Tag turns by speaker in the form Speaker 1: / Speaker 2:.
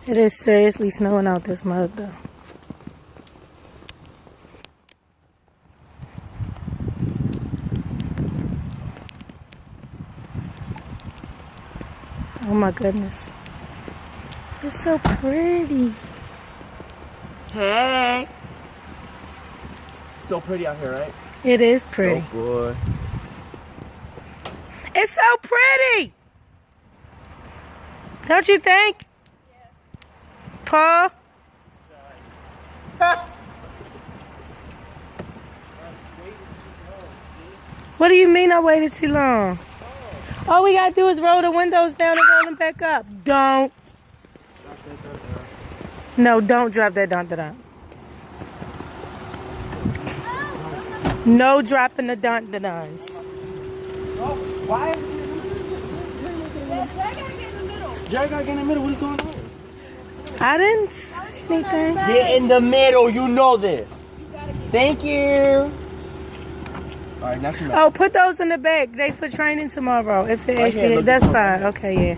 Speaker 1: It is seriously snowing out this mug though. Oh my goodness. It's so pretty.
Speaker 2: Hey! So pretty out here, right?
Speaker 1: It is pretty.
Speaker 2: So good.
Speaker 1: It's so pretty! Don't you think? Yeah. Paul? What do you mean I waited too long? All we gotta do is roll the windows down and roll them back up. Don't. No, don't drop that dun-dun-dun. No dropping the dun-dun-duns.
Speaker 2: Why?
Speaker 3: Jerry gotta get in the middle. What is going on?
Speaker 1: I didn't say anything.
Speaker 2: Get in the middle. You know this. Thank you. All right, now
Speaker 1: Oh, put those in the back. They for training tomorrow. If it actually, that's fine. Okay, yeah.